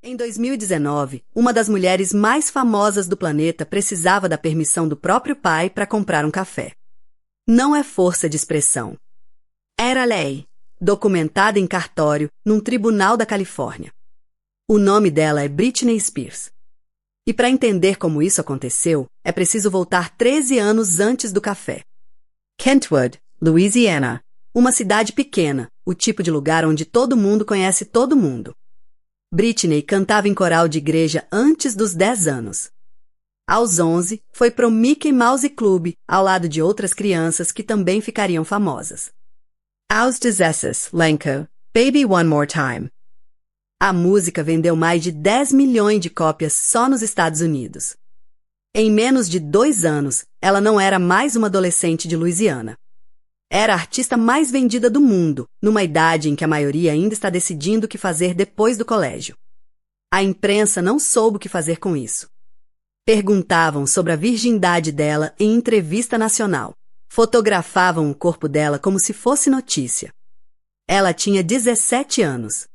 Em 2019, uma das mulheres mais famosas do planeta precisava da permissão do próprio pai para comprar um café. Não é força de expressão. Era lei, documentada em cartório num tribunal da Califórnia. O nome dela é Britney Spears. E para entender como isso aconteceu, é preciso voltar 13 anos antes do café. Kentwood, Louisiana, uma cidade pequena, o tipo de lugar onde todo mundo conhece todo mundo. Britney cantava em coral de igreja antes dos 10 anos. Aos 11, foi pro Mickey Mouse Club, ao lado de outras crianças que também ficariam famosas. Aos 16, Lenko, Baby One More Time. A música vendeu mais de 10 milhões de cópias só nos Estados Unidos. Em menos de 2 anos, ela não era mais uma adolescente de Louisiana. Era a artista mais vendida do mundo, numa idade em que a maioria ainda está decidindo o que fazer depois do colégio. A imprensa não soube o que fazer com isso. Perguntavam sobre a virgindade dela em entrevista nacional. Fotografavam o corpo dela como se fosse notícia. Ela tinha 17 anos.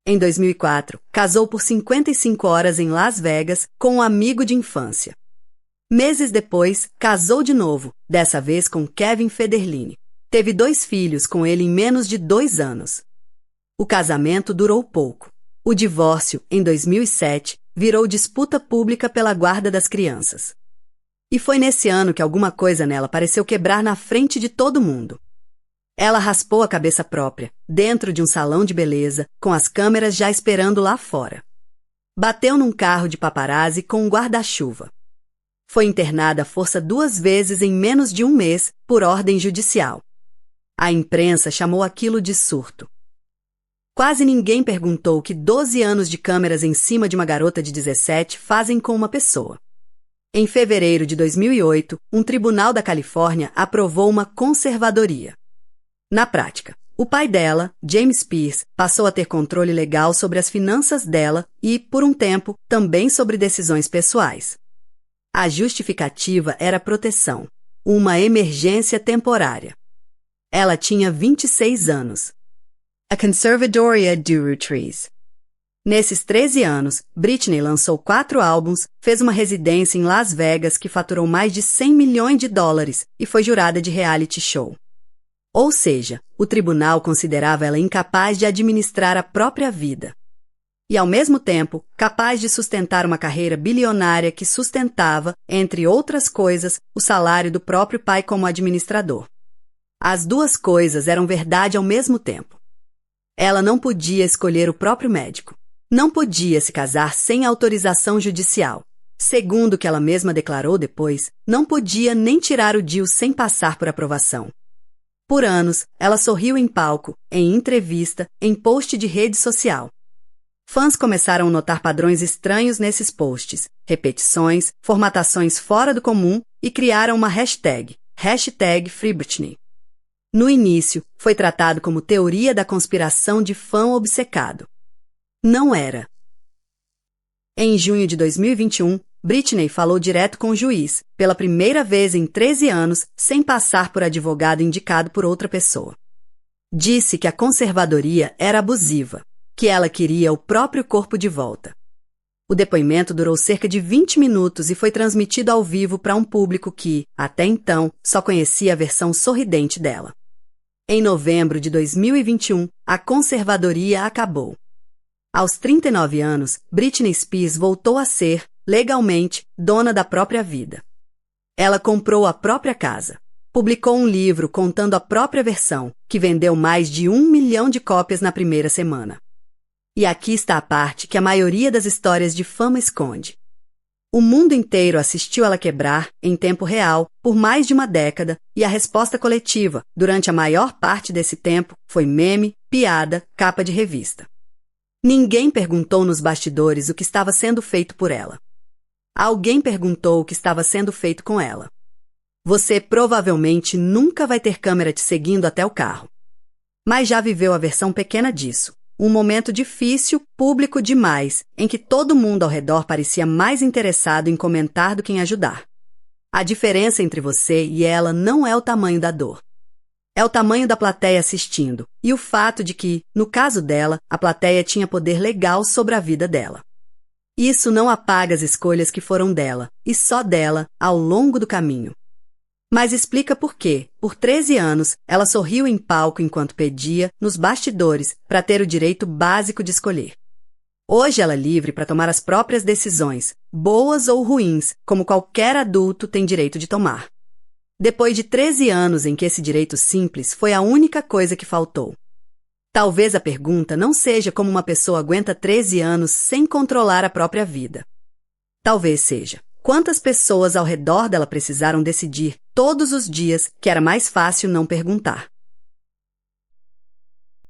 Em 2004, casou por 55 horas em Las Vegas com um amigo de infância. Meses depois, casou de novo, dessa vez com Kevin Federline. Teve 2 filhos com ele em menos de 2 anos. O casamento durou pouco. O divórcio, em 2007, virou disputa pública pela guarda das crianças. E foi nesse ano que alguma coisa nela pareceu quebrar na frente de todo mundo. Ela raspou a cabeça própria, dentro de um salão de beleza, com as câmeras já esperando lá fora. Bateu num carro de paparazzi com um guarda-chuva. Foi internada à força 2 vezes em menos de 1 mês, por ordem judicial. A imprensa chamou aquilo de surto. Quase ninguém perguntou o que 12 anos de câmeras em cima de uma garota de 17 fazem com uma pessoa. Em fevereiro de 2008, um tribunal da Califórnia aprovou uma conservadoria. Na prática, o pai dela, James Spears, passou a ter controle legal sobre as finanças dela e, por um tempo, também sobre decisões pessoais. A justificativa era proteção, uma emergência temporária. Ela tinha 26 anos. A Conservadoria Durotrice. Nesses 13 anos, Britney lançou 4 álbuns, fez uma residência em Las Vegas que faturou mais de 100 milhões de dólares e foi jurada de reality show. Ou seja, o tribunal considerava ela incapaz de administrar a própria vida. E, ao mesmo tempo, capaz de sustentar uma carreira bilionária que sustentava, entre outras coisas, o salário do próprio pai como administrador. As 2 coisas eram verdade ao mesmo tempo. Ela não podia escolher o próprio médico. Não podia se casar sem autorização judicial. Segundo o que ela mesma declarou depois, não podia nem tirar o DIU sem passar por aprovação. Por anos, ela sorriu em palco, em entrevista, em post de rede social. Fãs começaram a notar padrões estranhos nesses posts, repetições, formatações fora do comum e criaram uma hashtag #FreeBritney. No início, foi tratado como teoria da conspiração de fã obcecado. Não era. Em junho de 2021, Britney falou direto com o juiz, pela primeira vez em 13 anos, sem passar por advogado indicado por outra pessoa. Disse que a conservadoria era abusiva, que ela queria o próprio corpo de volta. O depoimento durou cerca de 20 minutos e foi transmitido ao vivo para um público que, até então, só conhecia a versão sorridente dela. Em novembro de 2021, a conservadoria acabou. Aos 39 anos, Britney Spears voltou a ser, legalmente, dona da própria vida. Ela comprou a própria casa. Publicou um livro contando a própria versão, que vendeu mais de 1 milhão de cópias na primeira semana. E aqui está a parte que a maioria das histórias de fama esconde. O mundo inteiro assistiu ela quebrar, em tempo real, por mais de uma década, e a resposta coletiva, durante a maior parte desse tempo, foi meme, piada, capa de revista. Ninguém perguntou nos bastidores o que estava sendo feito por ela. Alguém perguntou o que estava sendo feito com ela. Você provavelmente nunca vai ter câmera te seguindo até o carro. Mas já viveu a versão pequena disso. Um momento difícil, público demais, em que todo mundo ao redor parecia mais interessado em comentar do que em ajudar. A diferença entre você e ela não é o tamanho da dor. É o tamanho da plateia assistindo e o fato de que, no caso dela, a plateia tinha poder legal sobre a vida dela. Isso não apaga as escolhas que foram dela, e só dela, ao longo do caminho. Mas explica por que, por 13 anos, ela sorriu em palco enquanto pedia, nos bastidores, para ter o direito básico de escolher. Hoje ela é livre para tomar as próprias decisões, boas ou ruins, como qualquer adulto tem direito de tomar. Depois de 13 anos em que esse direito simples foi a única coisa que faltou. Talvez a pergunta não seja como uma pessoa aguenta 13 anos sem controlar a própria vida. Talvez seja, quantas pessoas ao redor dela precisaram decidir todos os dias que era mais fácil não perguntar.